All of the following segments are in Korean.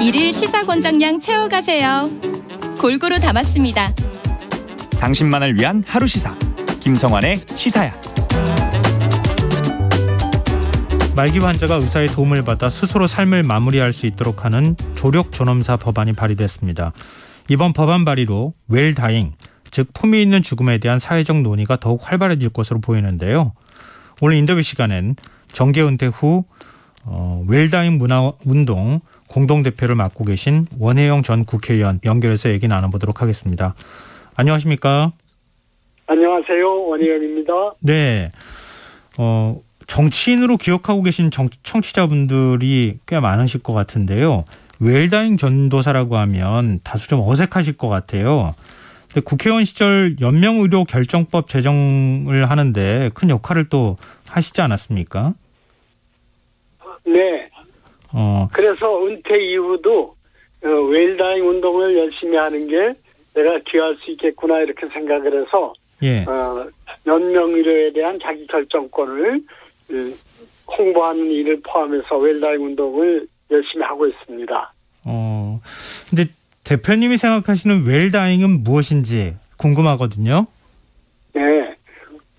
일일 시사권장량 채워가세요. 골고루 담았습니다. 당신만을 위한 하루 시사 김성환의 시사야. 말기 환자가 의사의 도움을 받아 스스로 삶을 마무리할 수 있도록 하는 조력존엄사 법안이 발의됐습니다. 이번 법안 발의로 웰다잉, 즉 품위 있는 죽음에 대한 사회적 논의가 더욱 활발해질 것으로 보이는데요. 오늘 인터뷰 시간엔 정계 은퇴 후 웰다잉 문화운동 공동대표를 맡고 계신 원혜영 전 국회의원 연결해서 얘기 나눠보도록 하겠습니다. 안녕하십니까? 안녕하세요. 원혜영입니다. 네. 정치인으로 기억하고 계신 청취자분들이 꽤 많으실 것 같은데요. 웰다잉 전도사라고 하면 다소 좀 어색하실 것 같아요. 근데 국회의원 시절 연명의료 결정법 제정을 하는데 큰 역할을 또 하시지 않았습니까? 네. 그래서 은퇴 이후도 웰다잉 운동을 열심히 하는 게 내가 기여할 수 있겠구나 이렇게 생각을 해서 예. 연명의료에 대한 자기 결정권을 홍보하는 일을 포함해서 웰다잉 운동을 열심히 하고 있습니다. 근데 대표님이 생각하시는 웰다잉은 무엇인지 궁금하거든요. 네.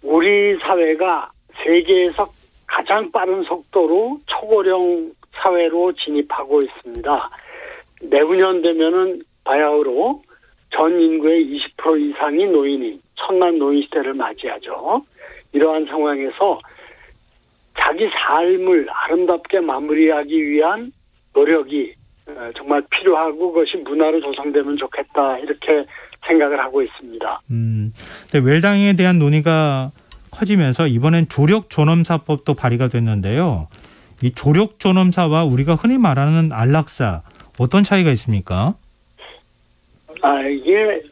우리 사회가 세계에서 가장 빠른 속도로 초고령 사회로 진입하고 있습니다. 내후년 되면은 바야흐로 전 인구의 20% 이상이 노인이 천만 노인 시대를 맞이하죠. 이러한 상황에서 자기 삶을 아름답게 마무리하기 위한 노력이 정말 필요하고 그것이 문화로 조성되면 좋겠다 이렇게 생각을 하고 있습니다. 근데 웰다잉에 대한 논의가 커지면서 이번엔 조력존엄사법도 발의가 됐는데요. 이 조력존엄사와 우리가 흔히 말하는 안락사 어떤 차이가 있습니까? 이게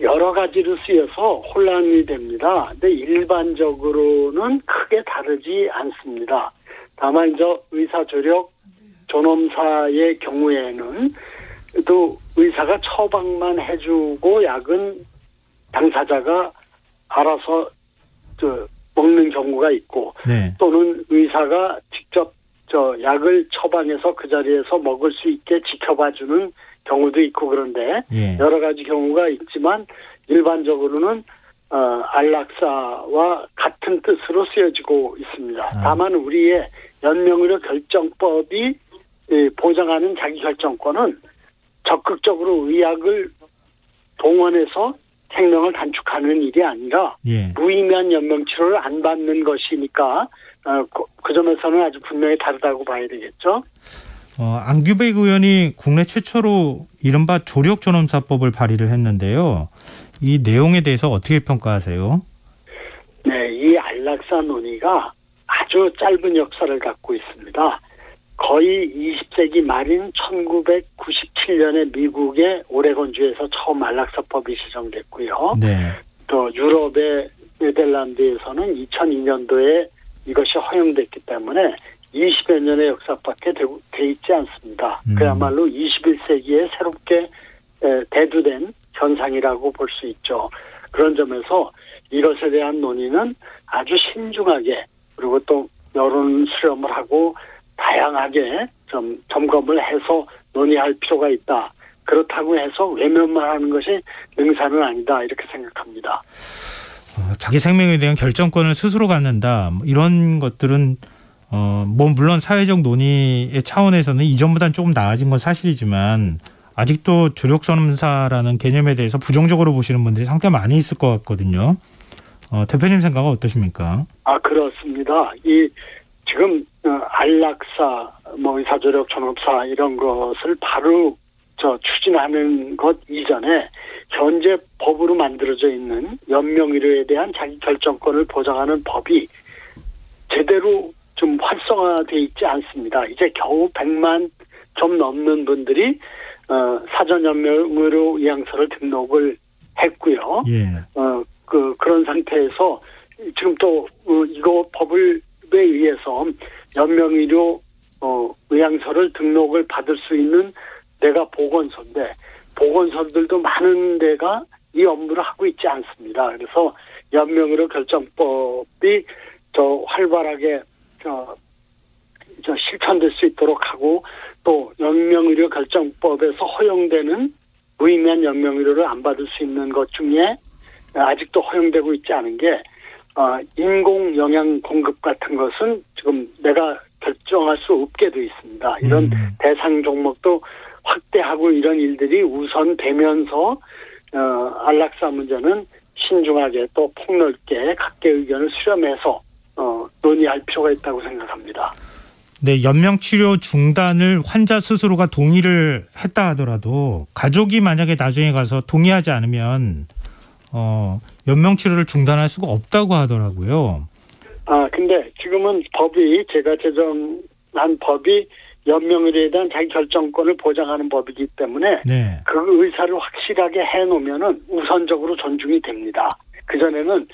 여러 가지로 쓰여서 혼란이 됩니다. 근데 일반적으로는 크게 다르지 않습니다. 다만 의사 조력 존엄사의 경우에는 또 의사가 처방만 해주고 약은 당사자가 알아서 먹는 경우가 있고 네. 또는 의사가 직접 약을 처방해서 그 자리에서 먹을 수 있게 지켜봐주는 경우도 있고 그런데 예. 여러 가지 경우가 있지만 일반적으로는 안락사와 같은 뜻으로 쓰여지고 있습니다. 다만 우리의 연명의료 결정법이 보장하는 자기결정권은 적극적으로 의학을 동원해서 생명을 단축하는 일이 아니라 예. 무의미한 연명치료를 안 받는 것이니까 그 점에서는 아주 분명히 다르다고 봐야 되겠죠. 안규백 의원이 국내 최초로 이른바 조력존엄사법을 발의를 했는데요. 이 내용에 대해서 어떻게 평가하세요? 네, 이 안락사 논의가 아주 짧은 역사를 갖고 있습니다. 거의 20세기 말인 1997년에 미국의 오레곤주에서 처음 안락사법이 시정됐고요. 네. 또 유럽의 네덜란드에서는 2002년도에 이것이 허용됐기 때문에 20여 년의 역사밖에 돼 있지 않습니다. 그야말로 21세기에 새롭게 대두된 현상이라고 볼 수 있죠. 그런 점에서 이것에 대한 논의는 아주 신중하게 그리고 또 여론 수렴을 하고 다양하게 좀 점검을 해서 논의할 필요가 있다. 그렇다고 해서 외면만 하는 것이 능사는 아니다. 이렇게 생각합니다. 자기 생명에 대한 결정권을 스스로 갖는다. 이런 것들은 물론 사회적 논의의 차원에서는 이전보다는 조금 나아진 건 사실이지만 아직도 조력존엄사라는 개념에 대해서 부정적으로 보시는 분들이 상당히 많이 있을 것 같거든요. 대표님 생각은 어떠십니까? 그렇습니다. 지금 안락사, 의사조력 존엄사 이런 것을 바로 추진하는 것 이전에 현재 법으로 만들어져 있는 연명의료에 대한 자기 결정권을 보장하는 법이 제대로 좀 활성화되어 있지 않습니다. 이제 겨우 100만 좀 넘는 분들이 사전 연명의료 의향서를 등록을 했고요. 예. 그런 상태에서 지금 또 이거 법에 의해서 연명의료 의향서를 등록을 받을 수 있는 데가 보건소인데 보건소들도 많은 데가 이 업무를 하고 있지 않습니다. 그래서 연명의료 결정법이 활발하게 실천될 수 있도록 하고 또 연명의료 결정법에서 허용되는 무의미한 연명의료를 안 받을 수 있는 것 중에 아직도 허용되고 있지 않은 게 인공 영양 공급 같은 것은 지금 내가 결정할 수 없게 돼 있습니다. 이런 대상 종목도 확대하고 이런 일들이 우선 되면서 안락사 문제는 신중하게 또 폭넓게 각계 의견을 수렴해서 논의할 필요가 있다고 생각합니다. 네, 연명치료 중단을 환자 스스로가 동의를 했다 하더라도 가족이 만약에 나중에 가서 동의하지 않으면 연명치료를 중단할 수가 없다고 하더라고요. 근데 지금은 법이 제가 제정한 법이 연명의료에 대한 자기 결정권을 보장하는 법이기 때문에 네. 그 의사를 확실하게 해놓으면은 우선적으로 존중이 됩니다. 그전에는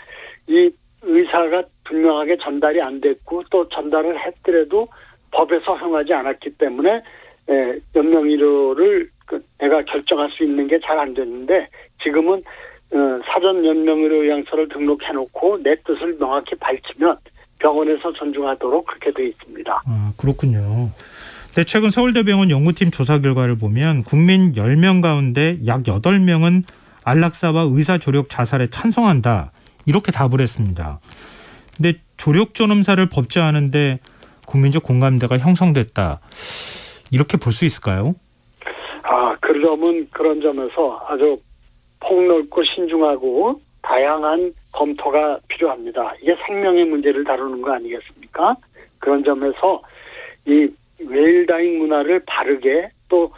이 의사가 분명하게 전달이 안 됐고 또 전달을 했더라도 법에서 허용하지 않았기 때문에 연명의료를 내가 결정할 수 있는 게 잘 안 됐는데 지금은 사전 연명의료 의향서를 등록해놓고 내 뜻을 명확히 밝히면 병원에서 존중하도록 그렇게 되어 있습니다. 그렇군요. 네, 최근 서울대병원 연구팀 조사 결과를 보면 국민 10명 가운데 약 8명은 안락사와 의사조력 자살에 찬성한다. 이렇게 답을 했습니다. 근데 조력존엄사를 법제화하는데 국민적 공감대가 형성됐다. 이렇게 볼 수 있을까요? 그런 점에서 아주 폭넓고 신중하고 다양한 검토가 필요합니다. 이게 생명의 문제를 다루는 거 아니겠습니까? 그런 점에서 이 웰다잉 문화를 바르게 또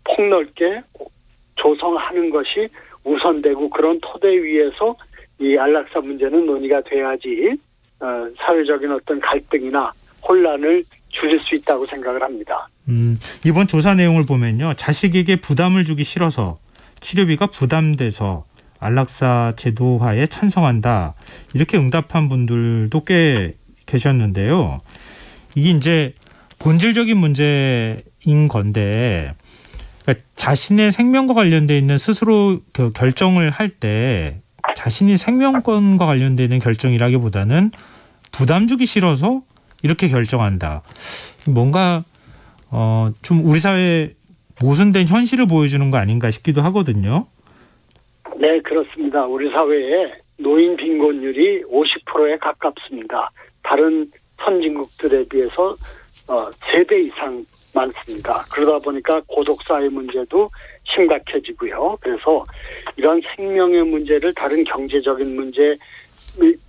폭넓게 조성하는 것이 우선되고 그런 토대 위에서 이 안락사 문제는 논의가 돼야지 사회적인 어떤 갈등이나 혼란을 줄일 수 있다고 생각을 합니다. 이번 조사 내용을 보면요. 자식에게 부담을 주기 싫어서 치료비가 부담돼서 안락사 제도화에 찬성한다. 이렇게 응답한 분들도 꽤 계셨는데요. 이게 이제 본질적인 문제인 건데 그러니까 자신의 생명과 관련돼 있는 스스로 결정을 할 때 자신이 생명권과 관련되는 결정이라기보다는 부담 주기 싫어서 이렇게 결정한다. 뭔가 좀 우리 사회에 모순된 현실을 보여주는 거 아닌가 싶기도 하거든요. 네, 그렇습니다. 우리 사회에 노인 빈곤율이 50%에 가깝습니다. 다른 선진국들에 비해서 3배 이상 많습니다. 그러다 보니까 고독사의 문제도 심각해지고요. 그래서 이런 생명의 문제를 다른 경제적인 문제,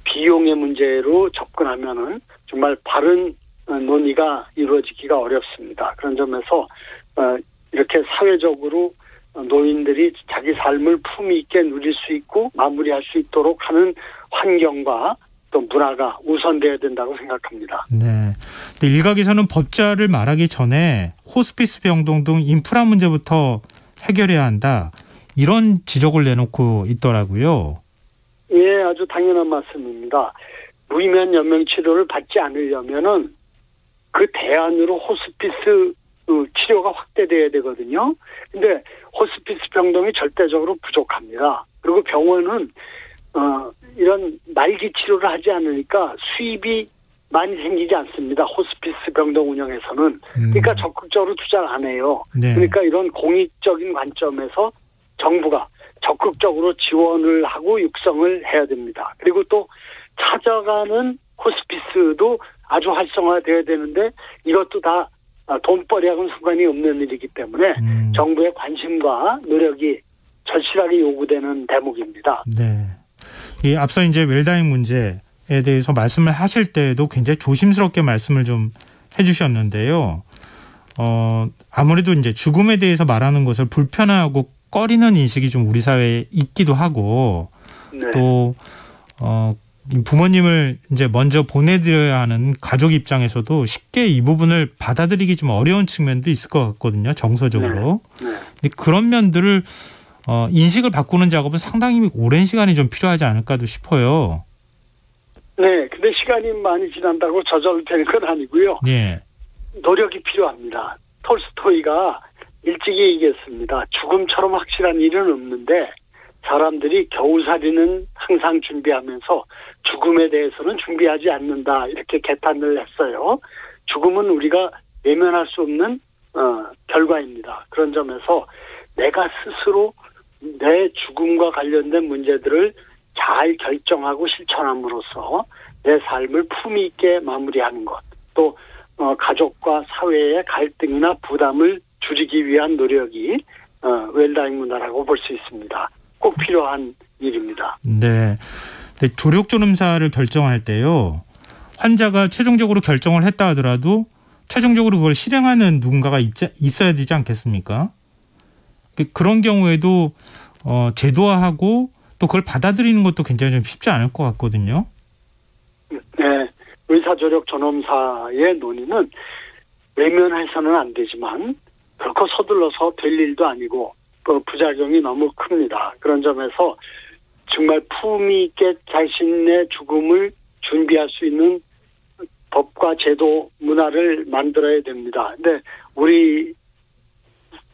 비용의 문제로 접근하면은 정말 바른 논의가 이루어지기가 어렵습니다. 그런 점에서 이렇게 사회적으로 노인들이 자기 삶을 품위 있게 누릴 수 있고 마무리할 수 있도록 하는 환경과 또 문화가 우선돼야 된다고 생각합니다. 네. 근데 일각에서는 법제화를 말하기 전에 호스피스 병동 등 인프라 문제부터 해결해야 한다. 이런 지적을 내놓고 있더라고요. 예, 아주 당연한 말씀입니다. 무의미한 연명치료를 받지 않으려면은 그 대안으로 호스피스 치료가 확대돼야 되거든요. 근데 호스피스 병동이 절대적으로 부족합니다. 그리고 병원은 이런 말기 치료를 하지 않으니까 수입이 많이 생기지 않습니다. 호스피스 병동 운영에서는. 그러니까 적극적으로 투자를 안 해요. 네. 그러니까 이런 공익적인 관점에서 정부가 적극적으로 지원을 하고 육성을 해야 됩니다. 그리고 또 찾아가는 호스피스도 아주 활성화되어야 되는데 이것도 다 돈벌이하고는 상관이 없는 일이기 때문에 정부의 관심과 노력이 절실하게 요구되는 대목입니다. 네. 이 앞서 이제 웰다잉 문제에 대해서 말씀을 하실 때도 굉장히 조심스럽게 말씀을 좀 해주셨는데요. 아무래도 이제 죽음에 대해서 말하는 것을 불편하고 꺼리는 인식이 좀 우리 사회에 있기도 하고 네. 또 부모님을 이제 먼저 보내드려야 하는 가족 입장에서도 쉽게 이 부분을 받아들이기 좀 어려운 측면도 있을 것 같거든요. 정서적으로. 네. 네. 근데 그런 면들을 인식을 바꾸는 작업은 상당히 오랜 시간이 좀 필요하지 않을까도 싶어요. 네, 근데 시간이 많이 지난다고 저절로 되는 건 아니고요. 네. 노력이 필요합니다. 톨스토이가 일찍이 얘기했습니다. 죽음처럼 확실한 일은 없는데 사람들이 겨우살이는 항상 준비하면서 죽음에 대해서는 준비하지 않는다 이렇게 개탄을 했어요. 죽음은 우리가 외면할 수 없는 결과입니다. 그런 점에서 내가 스스로 내 죽음과 관련된 문제들을 잘 결정하고 실천함으로써 내 삶을 품위 있게 마무리하는 것, 또 가족과 사회의 갈등이나 부담을 줄이기 위한 노력이 웰다잉 문화라고 볼 수 있습니다. 꼭 필요한 일입니다. 네. 조력존엄사를 결정할 때요. 환자가 최종적으로 결정을 했다 하더라도 최종적으로 그걸 실행하는 누군가가 있어야 되지 않겠습니까? 그런 경우에도 제도화하고 또 그걸 받아들이는 것도 굉장히 좀 쉽지 않을 것 같거든요. 네. 의사조력존엄사의 논의는 외면해서는 안 되지만 그렇게 서둘러서 될 일도 아니고 부작용이 너무 큽니다. 그런 점에서 정말 품위 있게 자신의 죽음을 준비할 수 있는 법과 제도, 문화를 만들어야 됩니다. 근데 우리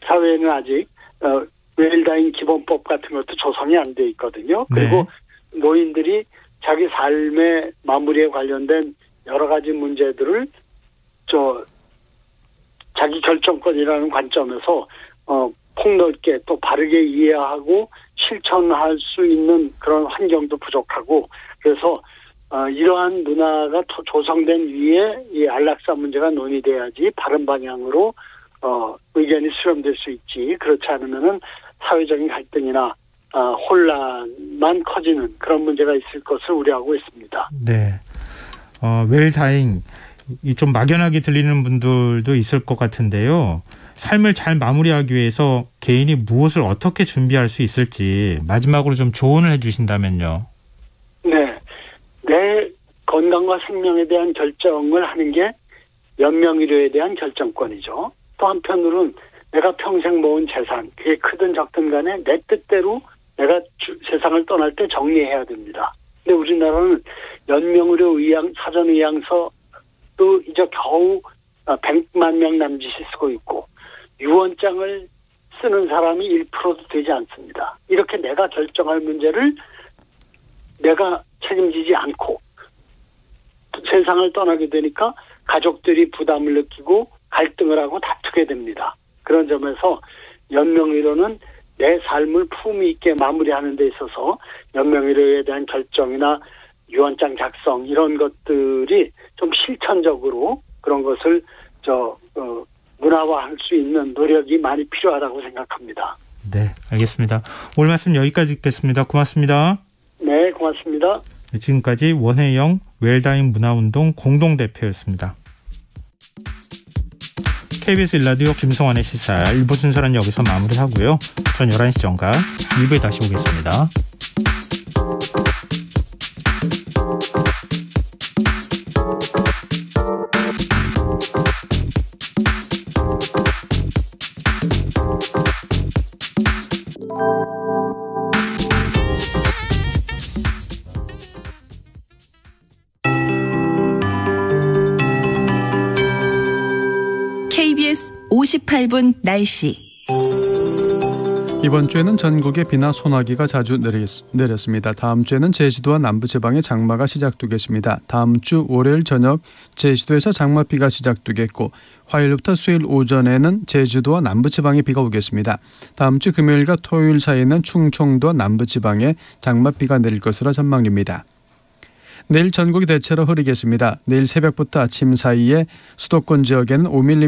사회는 아직 웰다잉 기본법 같은 것도 조성이 안 돼 있거든요. 그리고 노인들이 자기 삶의 마무리에 관련된 여러 가지 문제들을 자기 결정권이라는 관점에서 폭넓게 또 바르게 이해하고 실천할 수 있는 그런 환경도 부족하고, 그래서 이러한 문화가 조성된 위에 이 안락사 문제가 논의돼야지 바른 방향으로 의견이 수렴될 수 있지, 그렇지 않으면은 사회적인 갈등이나 혼란만 커지는 그런 문제가 있을 것을 우려하고 있습니다. 네. 웰다잉 좀 막연하게 들리는 분들도 있을 것 같은데요. 삶을 잘 마무리하기 위해서 개인이 무엇을 어떻게 준비할 수 있을지 마지막으로 좀 조언을 해주신다면요. 네. 내 건강과 생명에 대한 결정을 하는 게 연명의료에 대한 결정권이죠. 또 한편으로는 내가 평생 모은 재산, 그게 크든 적든 간에 내 뜻대로 내가 세상을 떠날 때 정리해야 됩니다. 근데 우리나라는 연명의료 사전의향서도 이제 겨우 100만 명 남짓이 쓰고 있고 유언장을 쓰는 사람이 1%도 되지 않습니다. 이렇게 내가 결정할 문제를 내가 책임지지 않고 세상을 떠나게 되니까 가족들이 부담을 느끼고 갈등을 하고 다투게 됩니다. 그런 점에서 연명의료는 내 삶을 품위 있게 마무리하는 데 있어서 연명의료에 대한 결정이나 유언장 작성 이런 것들이 좀 실천적으로 그런 것을 문화화할 수 있는 노력이 많이 필요하다고 생각합니다. 네, 알겠습니다. 오늘 말씀 여기까지 듣겠습니다. 고맙습니다. 네, 고맙습니다. 지금까지 원혜영 웰다잉 문화운동 공동대표였습니다. KBS 1라디오 김성환의 시사 1부 순서는 여기서 마무리하고요. 전 11시 정각 2부에 다시 오겠습니다. KBS 58분 날씨. 이번 주에는 전국에 비나 소나기가 자주 내렸습니다. 다음 주에는 제주도와 남부지방에 장마가 시작되겠습니다. 다음 주 월요일 저녁 제주도에서 장마비가 시작되겠고 화요일부터 수요일 오전에는 제주도와 남부지방에 비가 오겠습니다. 다음 주 금요일과 토요일 사이에는 충청도와 남부지방에 장마비가 내릴 것으로 전망됩니다. 내일 전국이 대체로 흐리겠습니다. 내일 새벽부터 아침 사이에 수도권 지역에는 5mm